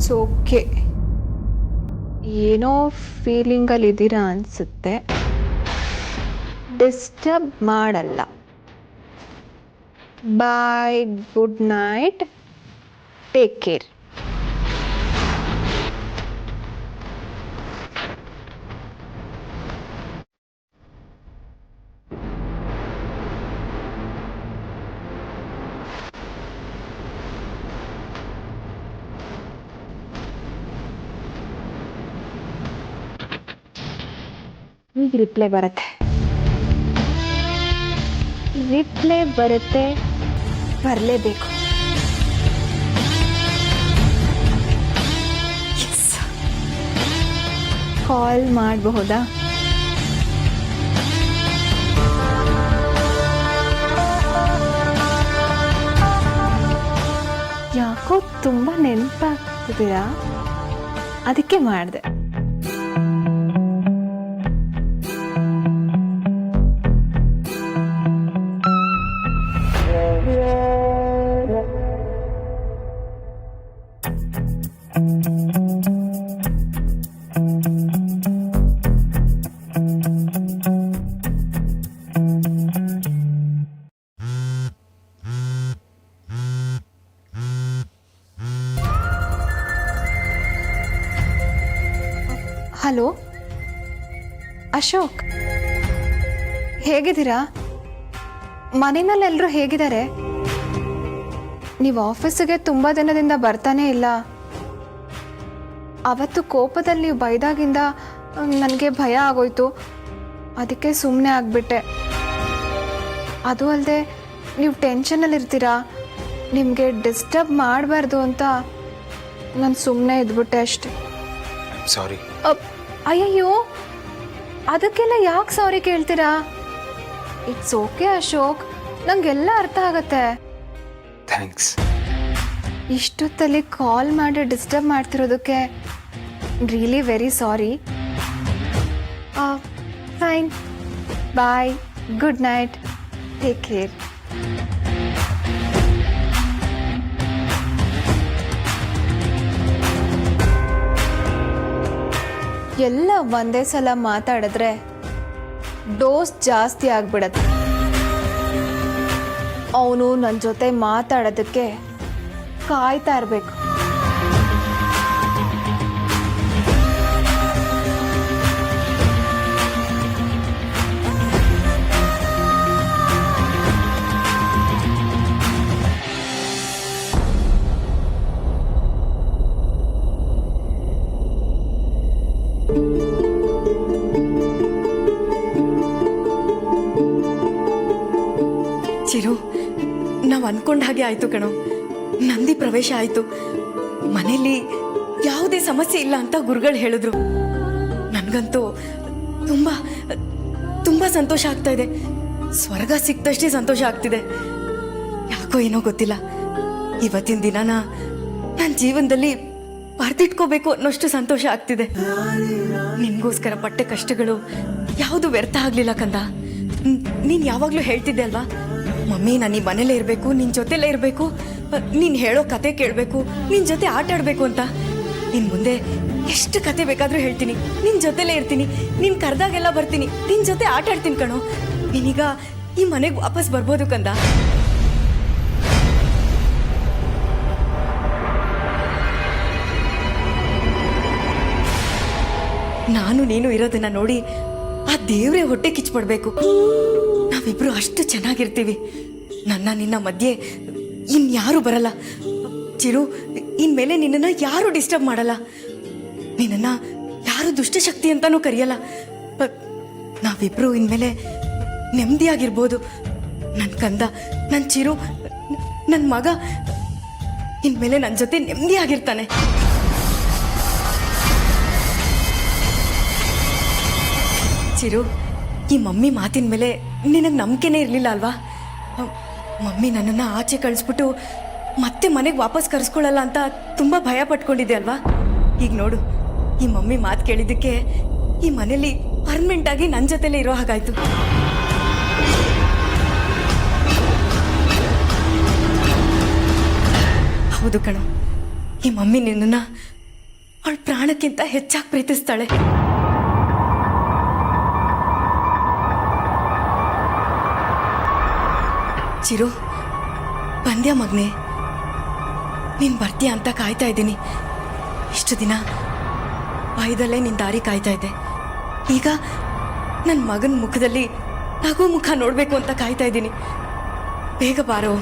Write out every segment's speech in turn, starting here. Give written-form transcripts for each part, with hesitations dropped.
It's okay. ಏನೋ ಫೀಲಿಂಗಲ್ಲಿ ಇದ್ದೀರಾ ಅನಿಸುತ್ತೆ. ಡಿಸ್ಟರ್ಬ್ ಮಾಡಲ್ಲ. ಬಾಯ್, ಗುಡ್ ನೈಟ್, ಟೇಕ್ ಕೇರ್. ಈಗ ರಿಪ್ಲೈ ಬರುತ್ತೆ, ಬರಲೇಬೇಕು. ಕಾಲ್ ಮಾಡಬಹುದಾ? ಯಾಕೋ ತುಂಬ ನೆನಪಾಗ್ತಿದೆಯಾ, ಅದಕ್ಕೆ ಮಾಡಿದೆ. ಹಲೋ ಅಶೋಕ್, ಹೇಗಿದ್ದೀರಾ? ಮನೆಯಲ್ಲೆಲ್ಲರೂ ಹೇಗಿದ್ದಾರೆ? ನೀವು ಆಫೀಸಿಗೆ ತುಂಬ ದಿನದಿಂದ ಬರ್ತಾನೇ ಇಲ್ಲ. ಅವತ್ತು ಕೋಪದಲ್ಲಿ ನೀವು ಬೈದಾಗಿಂದ ನನಗೆ ಭಯ ಆಗೋಯ್ತು, ಅದಕ್ಕೆ ಸುಮ್ಮನೆ ಆಗಿಬಿಟ್ಟೆ. ಅದು ಅಲ್ಲದೆ ನೀವು ಟೆನ್ಷನಲ್ಲಿರ್ತೀರಾ, ನಿಮಗೆ ಡಿಸ್ಟರ್ಬ್ ಮಾಡಬಾರ್ದು ಅಂತ ನಾನು ಸುಮ್ಮನೆ ಇದ್ಬಿಟ್ಟೆ ಅಷ್ಟೆ. ಸಾರಿ. ಅಯ್ಯಯ್ಯೋ, ಅದಕ್ಕೆಲ್ಲ ಯಾಕೆ ಸಾರಿ ಕೇಳ್ತೀರಾ? ಇಟ್ಸ್ ಓಕೆ ಅಶೋಕ್, ನಂಗೆಲ್ಲ ಅರ್ಥ ಆಗತ್ತೆ. ಥ್ಯಾಂಕ್ಸ್. ಇಷ್ಟೊತ್ತಲ್ಲಿ ಕಾಲ್ ಮಾಡಿ ಡಿಸ್ಟರ್ಬ್ ಮಾಡ್ತಿರೋದಕ್ಕೆ really very sorry. Fine, bye, good night, take care. ಎಲ್ಲ ಒಂದೇ ಸಲ ಮಾತಾಡಿದ್ರೆ ಡೋಸ್ ಜಾಸ್ತಿ ಆಗ್ಬಿಡತ್ತೆ. ಅವನು ನನ್ನ ಜೊತೆ ಮಾತಾಡೋದಕ್ಕೆ ಕಾಯ್ತಾ ಇರಬೇಕು. ಚಿರು, ನಾವು ಅನ್ಕೊಂಡ ಹಾಗೆ ಆಯ್ತು ಕಣೋ. ನಂದಿ ಪ್ರವೇಶ ಆಯ್ತು. ಮನೇಲಿ ಯಾವುದೇ ಸಮಸ್ಯೆ ಇಲ್ಲ ಅಂತ ಗುರುಗಳು ಹೇಳಿದ್ರು. ನನಗಂತೂ ತುಂಬಾ ತುಂಬಾ ಸಂತೋಷ ಆಗ್ತಾ ಇದೆ. ಸ್ವರ್ಗ ಸಿಕ್ತಷ್ಟೇ ಸಂತೋಷ ಆಗ್ತಿದೆ. ಯಾಕೋ ಏನೋ ಗೊತ್ತಿಲ್ಲ, ಇವತ್ತಿನ ದಿನಾನ ನನ್ನ ಜೀವನದಲ್ಲಿ ಬರೆದಿಟ್ಕೋಬೇಕು ಅನ್ನೋಷ್ಟು ಸಂತೋಷ ಆಗ್ತಿದೆ. ನಿನ್ಗೋಸ್ಕರ ಪಟ್ಟೆ ಕಷ್ಟಗಳು ಯಾವುದು ವ್ಯರ್ಥ ಆಗ್ಲಿಲ್ಲ ಕಂದ. ನೀನ್ ಯಾವಾಗ್ಲೂ ಹೇಳ್ತಿದ್ದೆ ಅಲ್ವಾ, ಮಮ್ಮಿ ನಾನು ಈ ಮನೇಲೇ ಇರಬೇಕು, ನಿನ್ನ ಜೊತೆಲೇ ಇರಬೇಕು, ನೀನು ಹೇಳೋ ಕತೆ ಕೇಳಬೇಕು, ನಿನ್ನ ಜೊತೆ ಆಟ ಆಡಬೇಕು ಅಂತ. ನಿನ್ನ ಮುಂದೆ ಎಷ್ಟು ಕತೆ ಬೇಕಾದರೂ ಹೇಳ್ತೀನಿ, ನಿನ್ನ ಜೊತೆಲೇ ಇರ್ತೀನಿ, ನೀನು ಕರೆದಾಗೆಲ್ಲ ಬರ್ತೀನಿ, ನಿನ್ನ ಜೊತೆ ಆಟ ಆಡ್ತೀನಿ ಕಣೋ. ನೀನೀಗ ಈ ಮನೆಗೆ ವಾಪಸ್ ಬರ್ಬೋದು ಕಂದ. ನಾನು ನೀನು ಇರೋದನ್ನ ನೋಡಿ ಆ ದೇವ್ರೇ ಹೊಟ್ಟೆ ಕಿಚ್ಪಡ್ಬೇಕು. ನಾವಿಬ್ರು ಅಷ್ಟು ಚೆನ್ನಾಗಿರ್ತೀವಿ. ನನ್ನ ನಿನ್ನ ಮಧ್ಯೆ ಇನ್ಯಾರು ಬರಲ್ಲ. ಚಿರು, ಇನ್ಮೇಲೆ ನಿನ್ನನ್ನು ಯಾರು ಡಿಸ್ಟರ್ಬ್ ಮಾಡಲ್ಲ. ನಿನ್ನನ್ನು ಯಾರು ದುಷ್ಟಶಕ್ತಿ ಅಂತಾನೂ ಕರೆಯಲ್ಲ. ನಾವಿಬ್ರು ಇನ್ಮೇಲೆ ನೆಮ್ಮದಿಯಾಗಿರ್ಬೋದು. ನನ್ನ ಕಂದ, ನನ್ನ ಚಿರು, ನನ್ನ ಮಗ ಇನ್ಮೇಲೆ ನನ್ನ ಜೊತೆ ನೆಮ್ಮದಿಯಾಗಿರ್ತಾನೆ. ಚಿರು, ಈ ಮಮ್ಮಿ ಮಾತಿನ ಮೇಲೆ ನಿನಗೆ ನಂಬಿಕೆನೇ ಇರಲಿಲ್ಲ ಅಲ್ವಾ? ಮಮ್ಮಿ ನನ್ನನ್ನು ಆಚೆ ಕಳಿಸ್ಬಿಟ್ಟು ಮತ್ತೆ ಮನೆಗೆ ವಾಪಸ್ ಕರೆಸ್ಕೊಳ್ಳಲ್ಲ ಅಂತ ತುಂಬ ಭಯ ಪಟ್ಕೊಂಡಿದ್ದೆ ಅಲ್ವಾ? ಈಗ ನೋಡು, ಈ ಮಮ್ಮಿ ಮಾತು ಕೇಳಿದ್ದಕ್ಕೆ ಈ ಮನೇಲಿ ಪರ್ಮನೆಂಟಾಗಿ ನನ್ನ ಜೊತೆಲೇ ಇರೋ ಹಾಗಾಯ್ತು. ಹೌದು ಕಣೋ, ಈ ಮಮ್ಮಿ ನಿನ್ನನ್ನು ಅವಳ ಪ್ರಾಣಕ್ಕಿಂತ ಹೆಚ್ಚಾಗಿ ಪ್ರೀತಿಸ್ತಾಳೆ. ಚಿರು, ಬಂದ್ಯಾ ಮಗ್ನೆ? ನೀನ್ ಬರ್ತೀಯ ಅಂತ ಕಾಯ್ತಾ ಇದ್ದೀನಿ. ಇಷ್ಟು ದಿನ ಬಾಯ್ದಲ್ಲೇ ನಿನ್ ದಾರಿ ಕಾಯ್ತಾ ಇದ್ದೆ. ಈಗ ನನ್ನ ಮಗನ ಮುಖದಲ್ಲಿ ನಗು ಮುಖ ನೋಡ್ಬೇಕು ಅಂತ ಕಾಯ್ತಾ ಇದ್ದೀನಿ. ಬೇಗ ಬಾರೋ.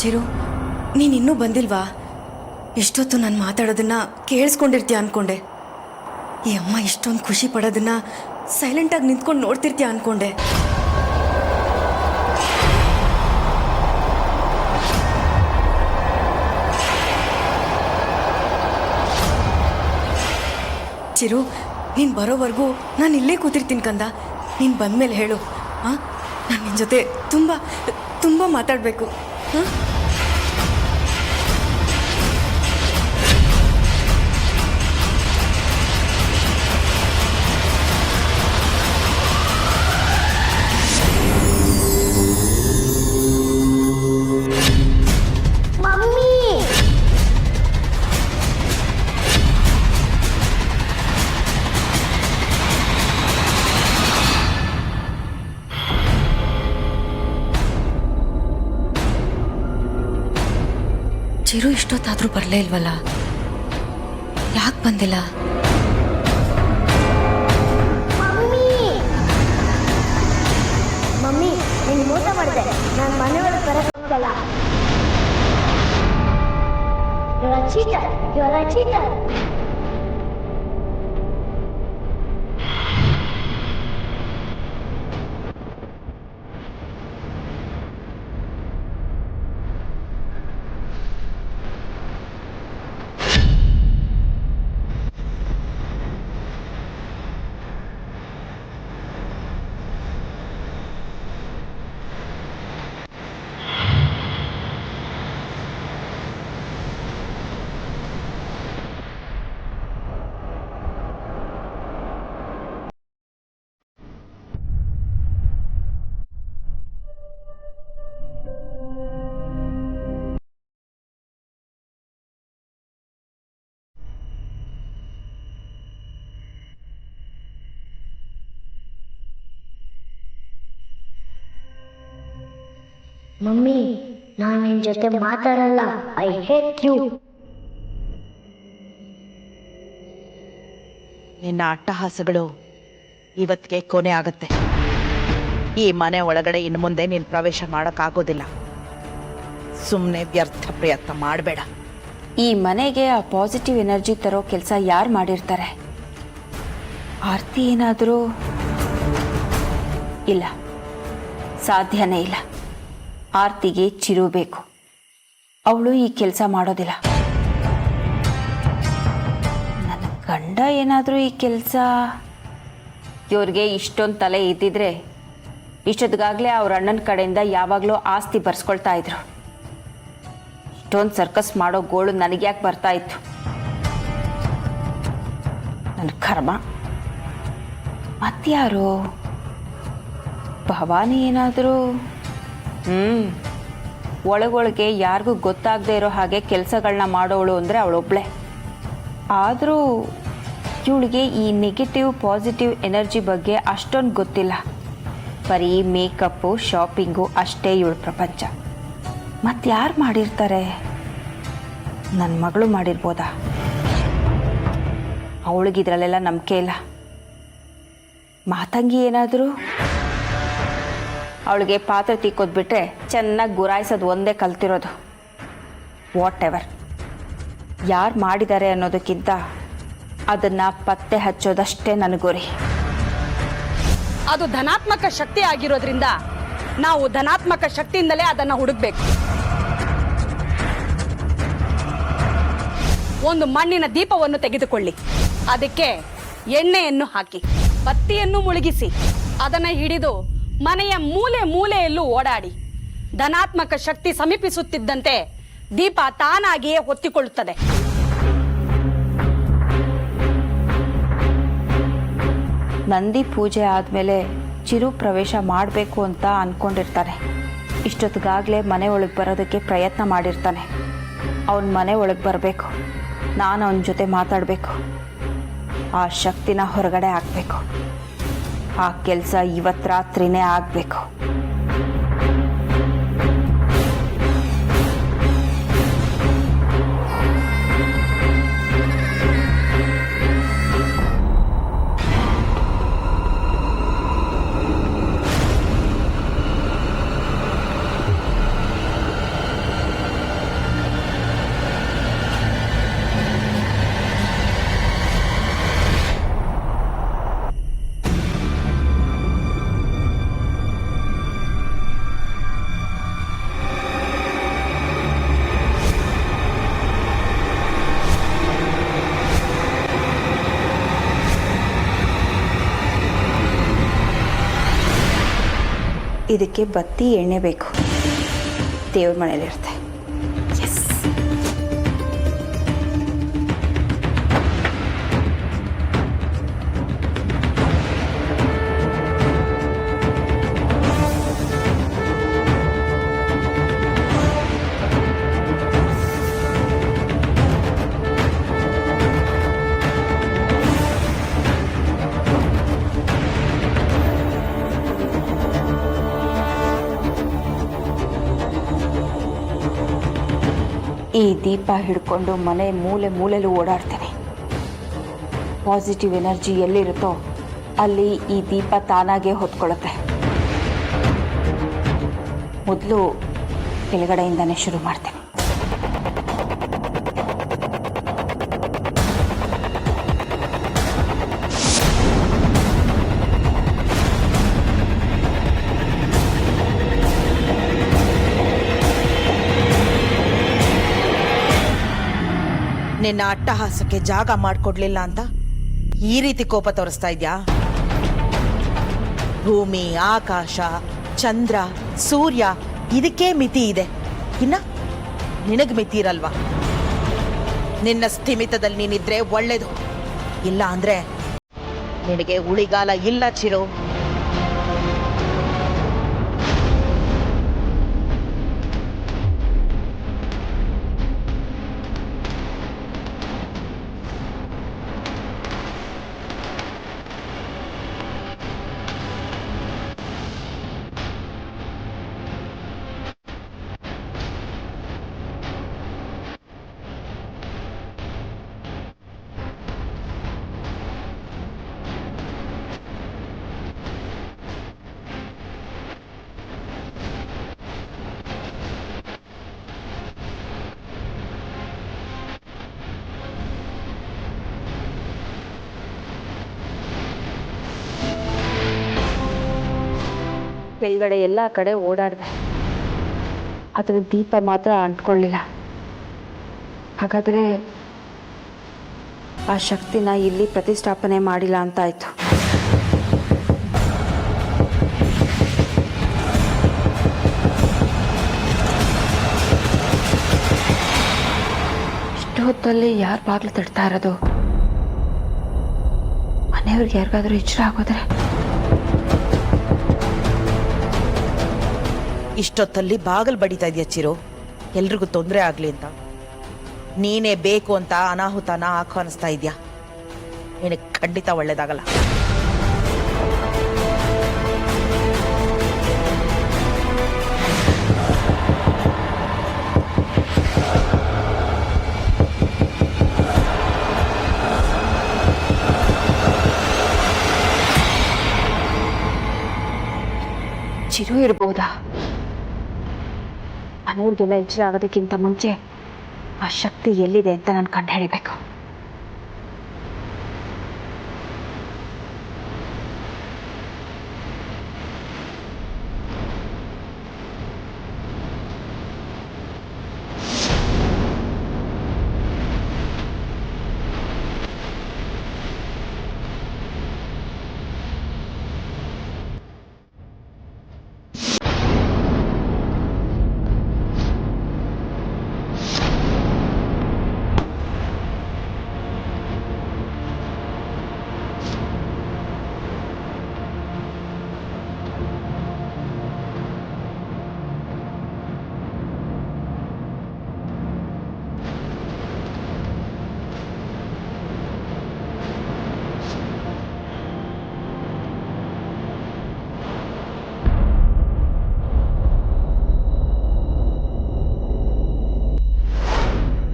ಚಿರು, ನೀನ್ ಇನ್ನೂ ಬಂದಿಲ್ವಾ? ಎಷ್ಟೊತ್ತು ನಾನು ಮಾತಾಡೋದನ್ನ ಕೇಳಿಸ್ಕೊಂಡಿರ್ತೀಯ ಅನ್ಕೊಂಡೆ. ಈ ಅಮ್ಮ ಇಷ್ಟೊಂದು ಖುಷಿ ಪಡೋದನ್ನ ಸೈಲೆಂಟಾಗಿ ನಿಂತ್ಕೊಂಡು ನೋಡ್ತಿರ್ತೀಯ ಅನ್ಕೊಂಡೆ. ಚಿರು, ನೀನು ಬರೋವರೆಗೂ ನಾನು ಇಲ್ಲೇ ಕೂತಿರ್ತೀನಿ ಕಂದ. ನೀನು ಬಂದಮೇಲೆ ಹೇಳು. ಹಾಂ, ನಾನು ನಿನ್ನ ಜೊತೆ ತುಂಬ ತುಂಬ ಮಾತಾಡಬೇಕು. ಹಾಂ, ಚಿರು ಇಷ್ಟೊತ್ತಾದರೂ ಬರಲೇ ಇಲ್ವಲ್ಲ? ಯಾಕೆ ಬಂದಿಲ್ಲ? ಮಮ್ಮಿ, ನೀನು ಮೋಸ ಮಾಡಿದೆ. ನಾನು ಮನೆಯೊಳಗೆ ಬರಕ್ಕೆ ಹೋಗಲ್ಲ. You're a cheater. You're a cheater. Mummy, ನಾನು ನಿನ್ನ ಜೊತೆ ಮಾತಾಡಲ್ಲ. I hate you. ನಿನ್ನ ಅಟ್ಟಹಾಸಗಳು ಇವತ್ತಿಗೆ ಕೊನೆ ಆಗತ್ತೆ. ಈ ಮನೆ ಒಳಗಡೆ ಇನ್ನು ಮುಂದೆ ನೀನು ಪ್ರವೇಶ ಮಾಡೋಕ್ಕಾಗೋದಿಲ್ಲ. ಸುಮ್ಮನೆ ವ್ಯರ್ಥ ಪ್ರಯತ್ನ ಮಾಡಬೇಡ. ಈ ಮನೆಗೆ ಆ ಪಾಸಿಟಿವ್ ಎನರ್ಜಿ ತರೋ ಕೆಲಸ ಯಾರು ಮಾಡಿರ್ತಾರೆ? ಆರ್ತಿ ಏನಾದರೂ? ಇಲ್ಲ, ಸಾಧ್ಯನೇ ಇಲ್ಲ. ಆರ್ತಿಗೆ ಚಿರು ಬೇಕು. ಅವಳು ಈ ಕೆಲಸ ಮಾಡೋದಿಲ್ಲ. ನನ್ನ ಗಂಡ ಏನಾದರೂ ಈ ಕೆಲಸ... ಇವ್ರಿಗೆ ಇಷ್ಟೊಂದು ತಲೆ ಇದ್ದಿದ್ರೆ ಇಷ್ಟೊತ್ತಿಗಾಗಲೇ ಅವ್ರ ಅಣ್ಣನ ಕಡೆಯಿಂದ ಯಾವಾಗಲೂ ಆಸ್ತಿ ಬರ್ಸ್ಕೊಳ್ತಾ ಇದ್ರು. ಇಷ್ಟೊಂದು ಸರ್ಕಸ್ ಮಾಡೋ ಗೋಳು ನನಗೆ ಯಾಕೆ ಬರ್ತಾ ಇತ್ತು? ನನ್ನ ಕರ್ಮ. ಮತ್ಯಾರು? ಭವಾನಿ ಏನಾದರೂ? ಒಳಗೊಳಗೆ ಯಾರಿಗೂ ಗೊತ್ತಾಗದೇ ಇರೋ ಹಾಗೆ ಕೆಲಸಗಳನ್ನ ಮಾಡೋವಳು ಅಂದರೆ ಅವಳೊಬ್ಳೆ. ಆದರೂ ಇವಳಿಗೆ ಈ ನೆಗೆಟಿವ್ ಪಾಸಿಟಿವ್ ಎನರ್ಜಿ ಬಗ್ಗೆ ಅಷ್ಟೊಂದು ಗೊತ್ತಿಲ್ಲ. ಬರೀ ಮೇಕಪ್ಪು, ಶಾಪಿಂಗು ಅಷ್ಟೇ ಇವಳ ಪ್ರಪಂಚ. ಮತ್ತಾರು ಮಾಡಿರ್ತಾರೆ? ನನ್ನ ಮಗಳು ಮಾಡಿರ್ಬೋದಾ? ಅವಳಿಗಿದ್ರಲ್ಲೆಲ್ಲ ನಂಬಿಕೆ ಇಲ್ಲ. ಮಾತಂಗಿ ಏನಾದರೂ? ಅವಳಿಗೆ ಪಾತ್ರೆ ತಿಕ್ಕೋದ್ಬಿಟ್ರೆ ಚೆನ್ನಾಗಿ ಗುರಾಯಿಸೋದು ಒಂದೇ ಕಲ್ತಿರೋದು. ವಾಟ್ ಎವರ್, ಯಾರು ಮಾಡಿದ್ದಾರೆ ಅನ್ನೋದಕ್ಕಿಂತ ಅದನ್ನು ಪತ್ತೆ ಹಚ್ಚೋದಷ್ಟೇ ನನ್ನ ಗುರಿ. ಅದು ಧನಾತ್ಮಕ ಶಕ್ತಿ ಆಗಿರೋದ್ರಿಂದ ನಾವು ಧನಾತ್ಮಕ ಶಕ್ತಿಯಿಂದಲೇ ಅದನ್ನು ಹುಡುಕ್ಬೇಕು. ಒಂದು ಮಣ್ಣಿನ ದೀಪವನ್ನು ತೆಗೆದುಕೊಳ್ಳಿ, ಅದಕ್ಕೆ ಎಣ್ಣೆಯನ್ನು ಹಾಕಿ, ಬತ್ತಿಯನ್ನು ಮುಳುಗಿಸಿ, ಅದನ್ನು ಹಿಡಿದು ಮನೆಯ ಮೂಲೆ ಮೂಲೆಯಲ್ಲೂ ಓಡಾಡಿ. ಧನಾತ್ಮಕ ಶಕ್ತಿ ಸಮೀಪಿಸುತ್ತಿದ್ದಂತೆ ದೀಪ ತಾನಾಗಿಯೇ ಹೊತ್ತಿಕೊಳ್ಳುತ್ತದೆ. ನಂದಿ ಪೂಜೆ ಆದಮೇಲೆ ಚಿರು ಪ್ರವೇಶ ಮಾಡಬೇಕು ಅಂತ ಅಂದ್ಕೊಂಡಿರ್ತಾನೆ. ಇಷ್ಟೊತ್ತಿಗಾಗಲೇ ಮನೆ ಒಳಗೆ ಬರೋದಕ್ಕೆ ಪ್ರಯತ್ನ ಮಾಡಿರ್ತಾನೆ. ಅವನ ಮನೆ ಒಳಗೆ ಬರಬೇಕು, ನಾನು ಅವನ ಜೊತೆ ಮಾತಾಡಬೇಕು, ಆ ಶಕ್ತಿನ ಹೊರಗಡೆ ಹಾಕಬೇಕು. ಆ ಕೆಲಸ ಇವತ್ತು ರಾತ್ರಿನೇ ಆಗಬೇಕು. ಇದಕ್ಕೆ ಬತ್ತಿ ಎಣ್ಣೆ ಬೇಕು. ದೇವ್ರ ಮನೇಲಿರುತ್ತೆ. ಎಸ್. ಈ ದೀಪ ಹಿಡ್ಕೊಂಡು ಮನೆ ಮೂಲೆ ಮೂಲೆಯಲ್ಲೂ ಓಡಾಡ್ತೀನಿ. ಪಾಸಿಟಿವ್ ಎನರ್ಜಿ ಎಲ್ಲಿರುತ್ತೋ ಅಲ್ಲಿ ಈ ದೀಪ ತಾನಾಗೇ ಹೊತ್ಕೊಳ್ಳುತ್ತೆ. ಮೊದಲು ಕೆಳಗಡೆಯಿಂದನೇ ಶುರು ಮಾಡ್ತೀನಿ. ನಿನ್ನ ಅಟ್ಟಹಾಸಕ್ಕೆ ಜಾಗ ಮಾಡಿಕೊಡ್ಲಿಲ್ಲ ಅಂತ ಈ ರೀತಿ ಕೋಪ ತೋರಿಸ್ತಾ ಇದ್ಯಾ? ಭೂಮಿ, ಆಕಾಶ, ಚಂದ್ರ, ಸೂರ್ಯ ಇದಕ್ಕೆ ಮಿತಿ ಇದೆ. ಇನ್ನ ನಿನಗ್ ಮಿತಿ ಇರಲ್ವಾ? ನಿನ್ನ ಸ್ಥಿಮಿತದಲ್ಲಿ ನೀನಿದ್ರೆ ಒಳ್ಳೇದು. ಇಲ್ಲ ಅಂದ್ರೆ ನಿನಗೆ ಉಳಿಗಾಲ ಇಲ್ಲ ಚಿರು. ಕೆಳಗಡೆ ಎಲ್ಲ ಕಡೆ ಓಡಾಡಿದೆ, ಅದರ ದೀಪ ಮಾತ್ರ ಅಂಟ್ಕೊಳ್ಳಿಲ್ಲ. ಹಾಗಾದರೆ ಆ ಶಕ್ತಿನ ಇಲ್ಲಿ ಪ್ರತಿಷ್ಠಾಪನೆ ಮಾಡಿಲ್ಲ ಅಂತಾಯ್ತು. ಇಷ್ಟು ಹೊತ್ತಲ್ಲಿ ಯಾರು ಬಾಗಿಲು ತಡ್ತಾ ಇರೋದು? ಮನೆಯವ್ರಿಗೆ ಯಾರಿಗಾದ್ರೂ ಎಚ್ಚರ ಆಗೋದ್ರೆ? ಇಷ್ಟೊತ್ತಲ್ಲಿ ಬಾಗಲ್ ಬಡಿತಾ ಇದೆಯಾ ಚಿರು? ಎಲ್ರಿಗೂ ತೊಂದರೆ ಆಗ್ಲಿ ಅಂತ. ನೀನೇ ಬೇಕು ಅಂತ ಅನಾಹುತನ ಆಹ್ವಾನಿಸ್ತಾ ಇದೆಯಾ? ನಿನಗೆ ಖಂಡಿತ ಒಳ್ಳೇದಾಗಲ್ಲ. ಚಿರು ಇರ್ಬೋದಾ? ಮನೆಯವ್ರಿಗೆಲ್ಲ ಎಚ್ಚರ ಆಗೋದಕ್ಕಿಂತ ಮುಂಚೆ ಆ ಶಕ್ತಿ ಎಲ್ಲಿದೆ ಅಂತ ನಾನು ಕಂಡು ಹಿಡಿಬೇಕು.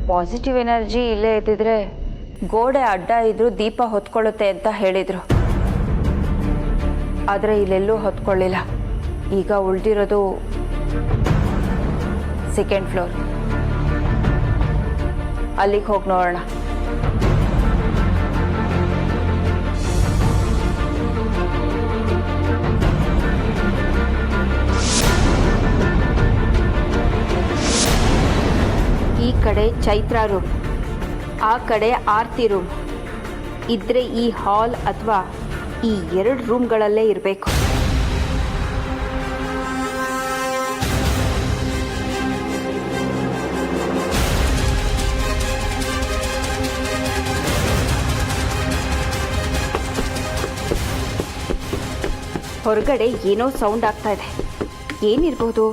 ಪಾಸಿಟಿವ್ ಎನರ್ಜಿ ಇಲ್ಲೇ ಇದ್ದಿದ್ರೆ ಗೋಡೆ ಅಡ್ಡ ಇದ್ರೂ ದೀಪ ಹೊತ್ಕೊಳ್ಳುತ್ತೆ ಅಂತ ಹೇಳಿದರು. ಆದರೆ ಇಲ್ಲೆಲ್ಲೂ ಹೊತ್ಕೊಳ್ಳಿಲ್ಲ. ಈಗ ಉಳಿದಿರೋದು ಸೆಕೆಂಡ್ ಫ್ಲೋರ್. ಅಲ್ಲಿಗೆ ಹೋಗಿ ನೋಡೋಣ. ಈ ಕಡೆ ಚೈತ್ರ ರೂಮ್, ಆ ಕಡೆ ಆರ್ತಿ ರೂಮ್ ಇದ್ರೆ ಈ ಹಾಲ್ ಅಥವಾ ಈ 2 ರೂಮ್ಗಳಲ್ಲೇ ಇರಬೇಕು. ಹೊರಗಡೆ ಏನೋ ಸೌಂಡ್ ಆಗ್ತಾ ಇದೆ. ಏನಿರ್ಬೋದು?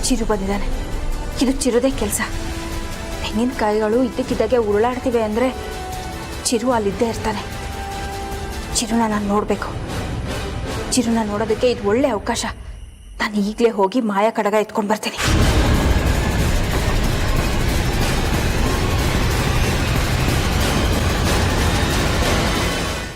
ಚಿರು ಬಂದಿದ್ದಾನೆ. ಇದು ಚಿರುದೇ ಕೆಲಸ. ತೆಂಗಿನಕಾಯಿಗಳು ಇದ್ದಕ್ಕಿದ್ದಾಗೆ ಉರುಳಾಡ್ತಿವೆ ಅಂದರೆ ಚಿರು ಅಲ್ಲಿದ್ದೇ ಇರ್ತಾನೆ. ಚಿರುನ ನಾನು ನೋಡಬೇಕು. ಚಿರುನ ನೋಡೋದಕ್ಕೆ ಇದು ಒಳ್ಳೆ ಅವಕಾಶ. ನಾನು ಈಗಲೇ ಹೋಗಿ ಮಾಯಾ ಕಡಗ ಎತ್ಕೊಂಡು ಬರ್ತೀನಿ.